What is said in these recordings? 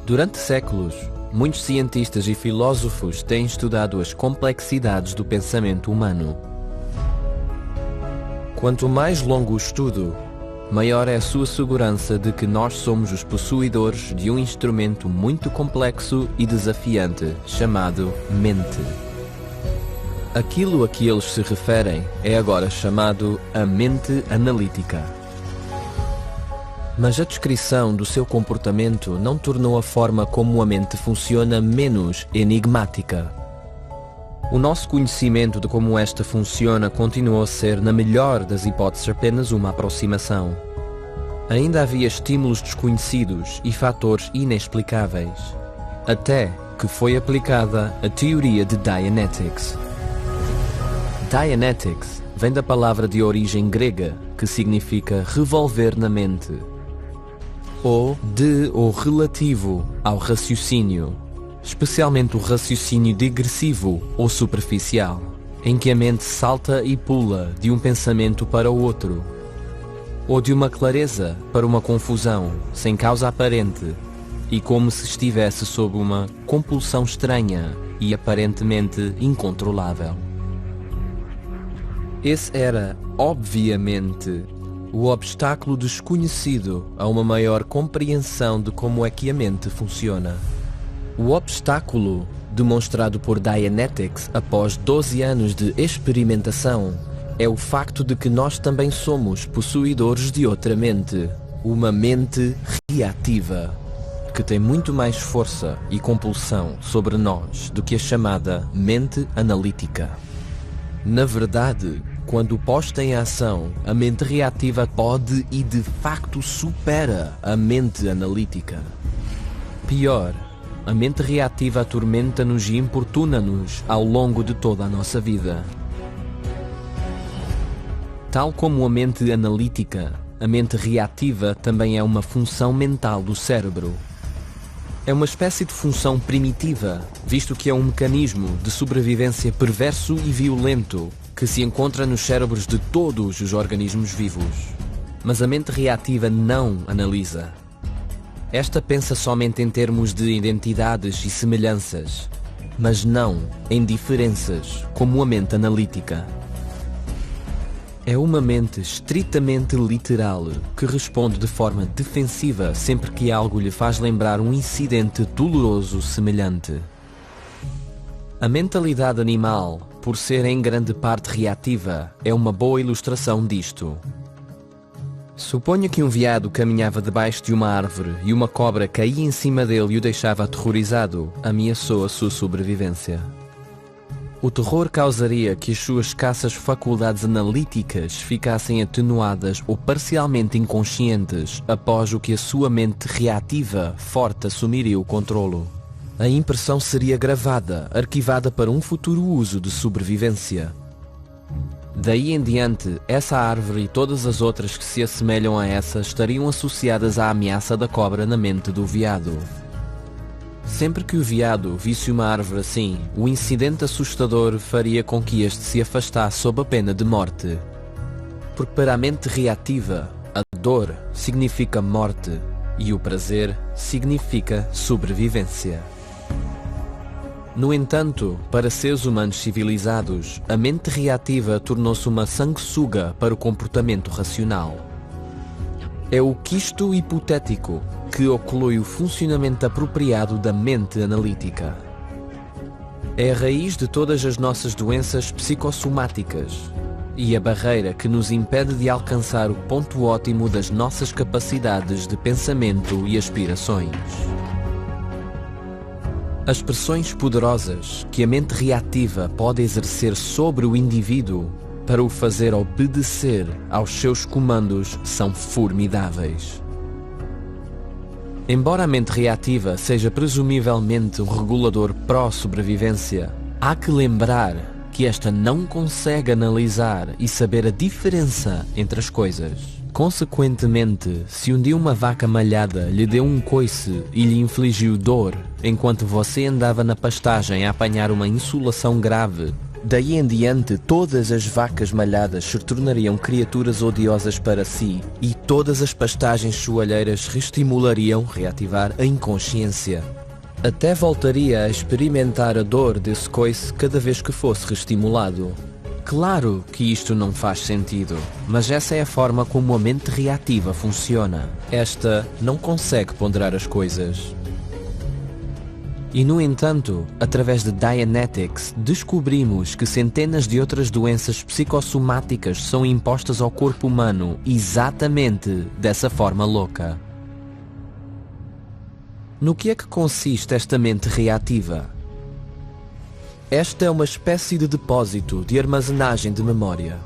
Durante séculos, muitos cientistas e filósofos têm estudado as complexidades do pensamento humano. Quanto mais longo o estudo, maior é a sua segurança de que nós somos os possuidores de um instrumento muito complexo e desafiante chamado mente. Aquilo a que eles se referem é agora chamado a mente analítica. Mas a descrição do seu comportamento não tornou a forma como a mente funciona menos enigmática. O nosso conhecimento de como esta funciona continuou a ser, na melhor das hipóteses, apenas uma aproximação. Ainda havia estímulos desconhecidos e fatores inexplicáveis, até que foi aplicada a teoria de Dianetics. Dianetics vem da palavra de origem grega que significa revolver na mente, ou relativo ao raciocínio, especialmente o raciocínio digressivo ou superficial, em que a mente salta e pula de um pensamento para o outro, ou de uma clareza para uma confusão, sem causa aparente, e como se estivesse sob uma compulsão estranha e aparentemente incontrolável. Esse era, obviamente, o obstáculo desconhecido a uma maior compreensão de como é que a mente funciona. O obstáculo, demonstrado por Dianetics após 12 anos de experimentação, é o facto de que nós também somos possuidores de outra mente, uma mente reativa, que tem muito mais força e compulsão sobre nós do que a chamada mente analítica. Na verdade, quando posta em ação, a mente reativa pode e de facto supera a mente analítica. Pior, a mente reativa atormenta-nos e importuna-nos ao longo de toda a nossa vida. Tal como a mente analítica, a mente reativa também é uma função mental do cérebro. É uma espécie de função primitiva, visto que é um mecanismo de sobrevivência perverso e violento que se encontra nos cérebros de todos os organismos vivos. Mas a mente reativa não analisa. Esta pensa somente em termos de identidades e semelhanças, mas não em diferenças, como a mente analítica. É uma mente estritamente literal, que responde de forma defensiva sempre que algo lhe faz lembrar um incidente doloroso semelhante. A mentalidade animal, por ser em grande parte reativa, é uma boa ilustração disto. Suponha que um veado caminhava debaixo de uma árvore e uma cobra caía em cima dele e o deixava aterrorizado, ameaçou a sua sobrevivência. O terror causaria que as suas escassas faculdades analíticas ficassem atenuadas ou parcialmente inconscientes após o que a sua mente reativa forte assumiria o controlo. A impressão seria gravada, arquivada para um futuro uso de sobrevivência. Daí em diante, essa árvore e todas as outras que se assemelham a essa estariam associadas à ameaça da cobra na mente do veado. Sempre que o veado visse uma árvore assim, o incidente assustador faria com que este se afastasse sob a pena de morte. Porque para a mente reativa, a dor significa morte e o prazer significa sobrevivência. No entanto, para seres humanos civilizados, a mente reativa tornou-se uma sanguessuga para o comportamento racional. É o quisto hipotético que oclui o funcionamento apropriado da mente analítica. É a raiz de todas as nossas doenças psicossomáticas e a barreira que nos impede de alcançar o ponto ótimo das nossas capacidades de pensamento e aspirações. As pressões poderosas que a mente reativa pode exercer sobre o indivíduo para o fazer obedecer aos seus comandos são formidáveis. Embora a mente reativa seja presumivelmente um regulador pró-sobrevivência, há que lembrar que esta não consegue analisar e saber a diferença entre as coisas. Consequentemente, se um dia uma vaca malhada lhe deu um coice e lhe infligiu dor enquanto você andava na pastagem a apanhar uma insolação grave, Daí em diante, todas as vacas malhadas se tornariam criaturas odiosas para si e todas as pastagens soalheiras reativar a inconsciência. Até voltaria a experimentar a dor desse coice cada vez que fosse reestimulado. Claro que isto não faz sentido, mas essa é a forma como a mente reativa funciona. Esta não consegue ponderar as coisas. E no entanto, através de Dianetics, descobrimos que centenas de outras doenças psicossomáticas são impostas ao corpo humano exatamente dessa forma louca. No que é que consiste esta mente reativa? Esta é uma espécie de depósito de armazenagem de memória,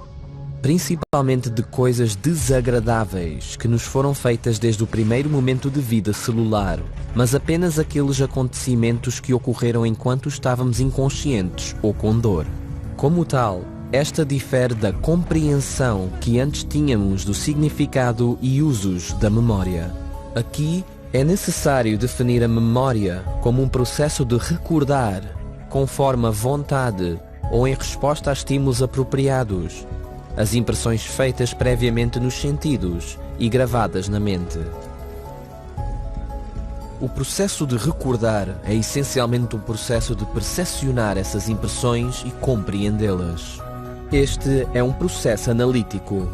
principalmente de coisas desagradáveis que nos foram feitas desde o primeiro momento de vida celular, mas apenas aqueles acontecimentos que ocorreram enquanto estávamos inconscientes ou com dor. Como tal, esta difere da compreensão que antes tínhamos do significado e usos da memória. Aqui, é necessário definir a memória como um processo de recordar, conforme a vontade ou em resposta a estímulos apropriados, as impressões feitas previamente nos sentidos e gravadas na mente. O processo de recordar é essencialmente um processo de percepcionar essas impressões e compreendê-las. Este é um processo analítico.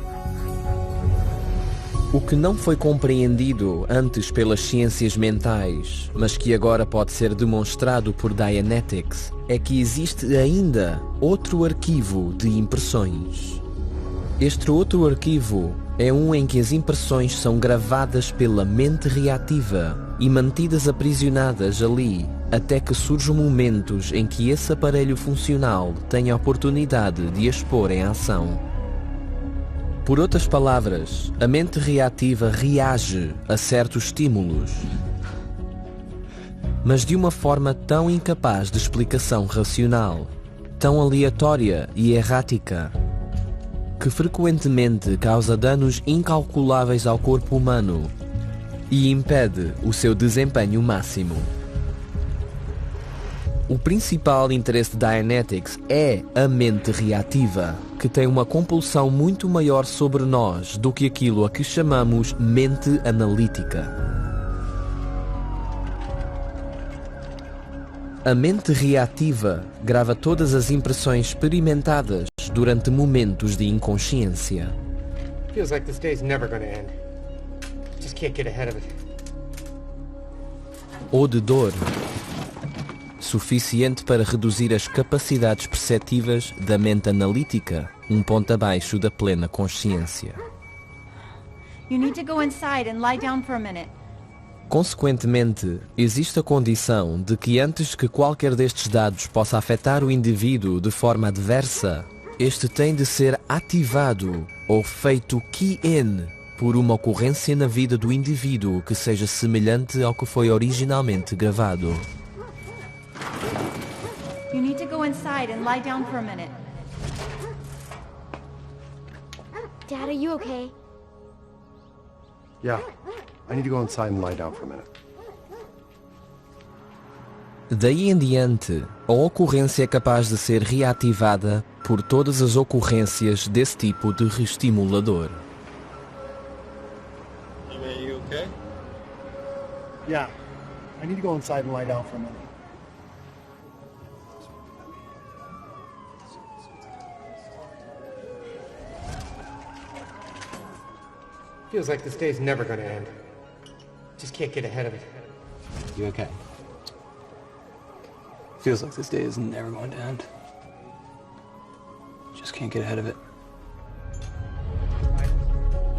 O que não foi compreendido antes pelas ciências mentais, mas que agora pode ser demonstrado por Dianetics, é que existe ainda outro arquivo de impressões. Este outro arquivo é um em que as impressões são gravadas pela mente reativa e mantidas aprisionadas ali até que surjam momentos em que esse aparelho funcional tenha a oportunidade de as pôr em ação. Por outras palavras, a mente reativa reage a certos estímulos, mas de uma forma tão incapaz de explicação racional, tão aleatória e errática, que frequentemente causa danos incalculáveis ao corpo humano e impede o seu desempenho máximo. O principal interesse de Dianetics é a mente reativa, que tem uma compulsão muito maior sobre nós do que aquilo a que chamamos mente analítica. A mente reativa grava todas as impressões experimentadas durante momentos de inconsciência. Feels like this day's never gonna end. Just can't get ahead of it. Ou de dor, suficiente para reduzir as capacidades perceptivas da mente analítica, um ponto abaixo da plena consciência. You need to go inside and lie down for a minute. Consequentemente, existe a condição de que antes que qualquer destes dados possa afetar o indivíduo de forma adversa, este tem de ser ativado ou feito key-in por uma ocorrência na vida do indivíduo que seja semelhante ao que foi originalmente gravado. You need to go inside and lie down for a minute. Dad, are you okay? Yeah. I need to go inside and lie down for a minute. Daí em diante, a ocorrência é capaz de ser reativada por todas as ocorrências desse tipo de reestimulador. Are you okay? Yeah. I need to go inside and lie down for a minute. Feels like this day's never gonna end. Just can't get ahead of it. You okay? Feels like this day is never going to end. Just can't get ahead of it.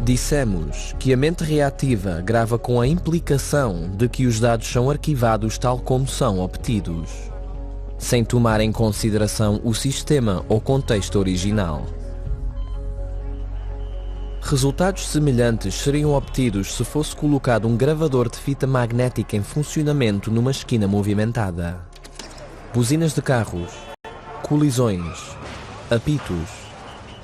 Dissemos que a mente reativa grava com a implicação de que os dados são arquivados tal como são obtidos, sem tomar em consideração o sistema ou contexto original. Resultados semelhantes seriam obtidos se fosse colocado um gravador de fita magnética em funcionamento numa esquina movimentada. Buzinas de carros, colisões, apitos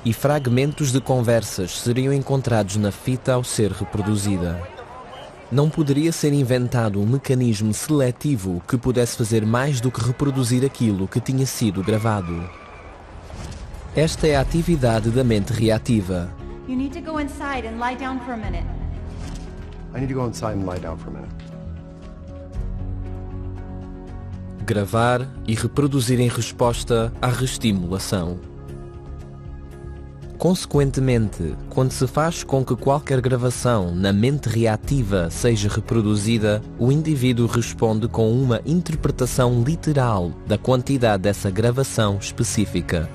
e fragmentos de conversas seriam encontrados na fita ao ser reproduzida. Não poderia ser inventado um mecanismo seletivo que pudesse fazer mais do que reproduzir aquilo que tinha sido gravado. Esta é a atividade da mente reativa. You need to go inside and lie down for a minute. I need to go inside and lie down for a minute. Gravar e reproduzir em resposta à reestimulação. Consequentemente, quando se faz com que qualquer gravação na mente reativa seja reproduzida, o indivíduo responde com uma interpretação literal da quantidade dessa gravação específica.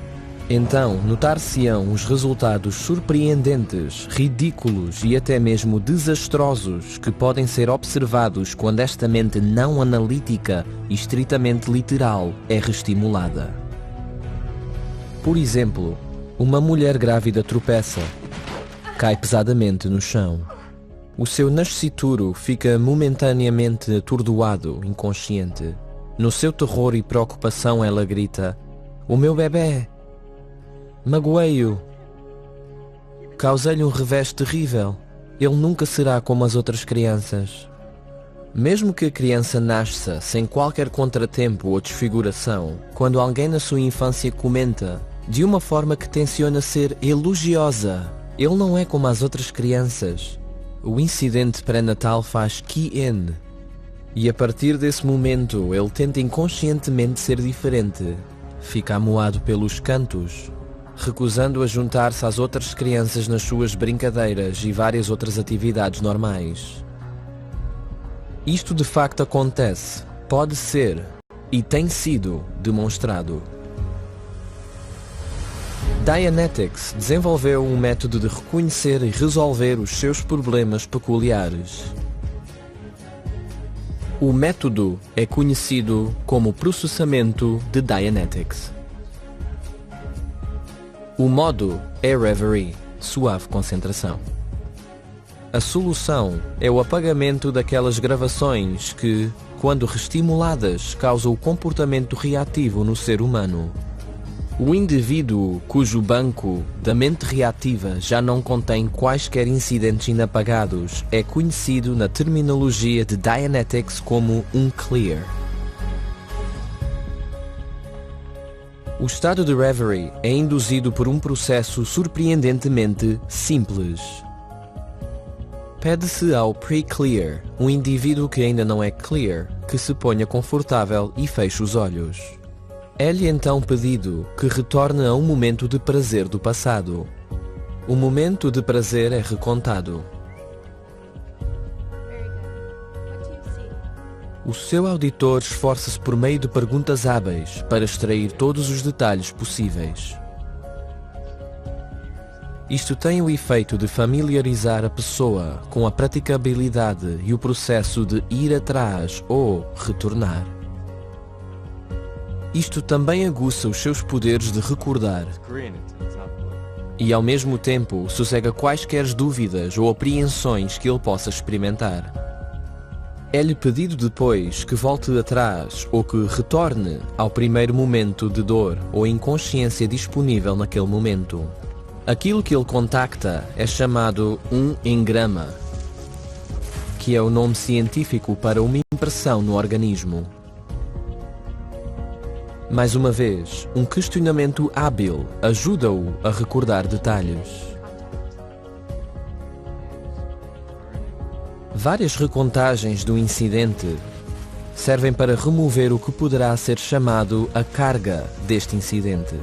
Então, notar-se-ão os resultados surpreendentes, ridículos e até mesmo desastrosos que podem ser observados quando esta mente não analítica e estritamente literal é reestimulada. Por exemplo, uma mulher grávida tropeça, cai pesadamente no chão. O seu nascituro fica momentaneamente atordoado, inconsciente. No seu terror e preocupação ela grita: "O meu bebê! Magoei-o! Causei-lhe um revés terrível. Ele nunca será como as outras crianças." Mesmo que a criança nasça sem qualquer contratempo ou desfiguração, quando alguém na sua infância comenta, de uma forma que tenciona ser elogiosa, "Ele não é como as outras crianças", o incidente pré-natal faz key-in. E a partir desse momento ele tenta inconscientemente ser diferente. Fica amuado pelos cantos, recusando a juntar-se às outras crianças nas suas brincadeiras e várias outras atividades normais. Isto de facto acontece, pode ser e tem sido demonstrado. Dianetics desenvolveu um método de reconhecer e resolver os seus problemas peculiares. O método é conhecido como processamento de Dianetics. O modo é Reverie, suave concentração. A solução é o apagamento daquelas gravações que, quando reestimuladas, causam o comportamento reativo no ser humano. O indivíduo cujo banco da mente reativa já não contém quaisquer incidentes inapagados é conhecido na terminologia de Dianetics como um clear. O estado de Reverie é induzido por um processo surpreendentemente simples. Pede-se ao pre-clear, um indivíduo que ainda não é clear, que se ponha confortável e feche os olhos. É-lhe então pedido que retorne a um momento de prazer do passado. O momento de prazer é recontado. O seu auditor esforça-se por meio de perguntas hábeis para extrair todos os detalhes possíveis. Isto tem o efeito de familiarizar a pessoa com a praticabilidade e o processo de ir atrás ou retornar. Isto também aguça os seus poderes de recordar e, ao mesmo tempo, sossega quaisquer dúvidas ou apreensões que ele possa experimentar. É-lhe pedido depois que volte atrás ou que retorne ao primeiro momento de dor ou inconsciência disponível naquele momento. Aquilo que ele contacta é chamado um engrama, que é o nome científico para uma impressão no organismo. Mais uma vez, um questionamento hábil ajuda-o a recordar detalhes. Várias recontagens do incidente servem para remover o que poderá ser chamado a carga deste incidente,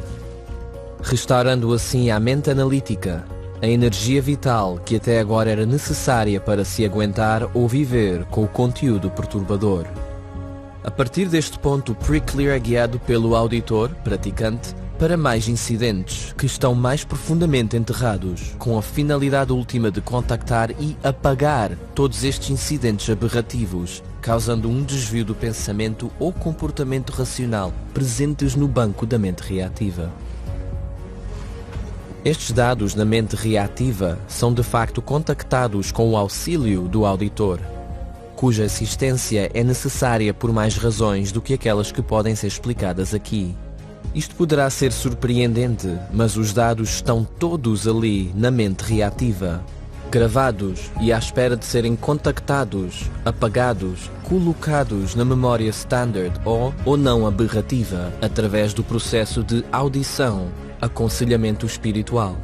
restaurando assim à mente analítica a energia vital que até agora era necessária para se aguentar ou viver com o conteúdo perturbador. A partir deste ponto, o pre-clear é guiado pelo auditor, praticante, para mais incidentes que estão mais profundamente enterrados, com a finalidade última de contactar e apagar todos estes incidentes aberrativos, causando um desvio do pensamento ou comportamento racional presentes no banco da mente reativa. Estes dados na mente reativa são de facto contactados com o auxílio do auditor, cuja assistência é necessária por mais razões do que aquelas que podem ser explicadas aqui. Isto poderá ser surpreendente, mas os dados estão todos ali na mente reativa, gravados e à espera de serem contactados, apagados, colocados na memória standard ou não aberrativa, através do processo de audição aconselhamento espiritual.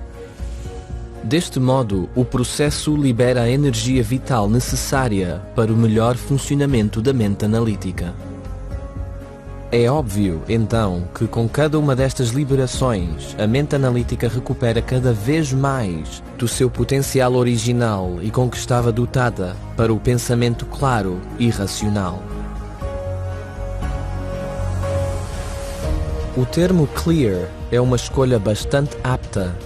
Deste modo, o processo libera a energia vital necessária para o melhor funcionamento da mente analítica. É óbvio, então, que com cada uma destas liberações, a mente analítica recupera cada vez mais do seu potencial original e com que estava dotada para o pensamento claro e racional. O termo clear é uma escolha bastante apta,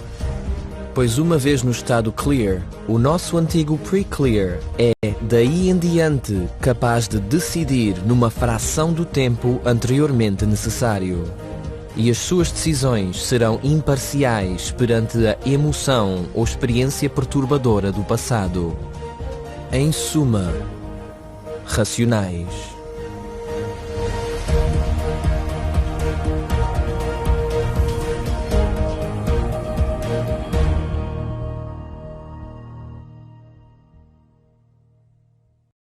pois uma vez no estado clear, o nosso antigo pre-clear é, daí em diante, capaz de decidir numa fração do tempo anteriormente necessário. E as suas decisões serão imparciais perante a emoção ou experiência perturbadora do passado. Em suma, racionais.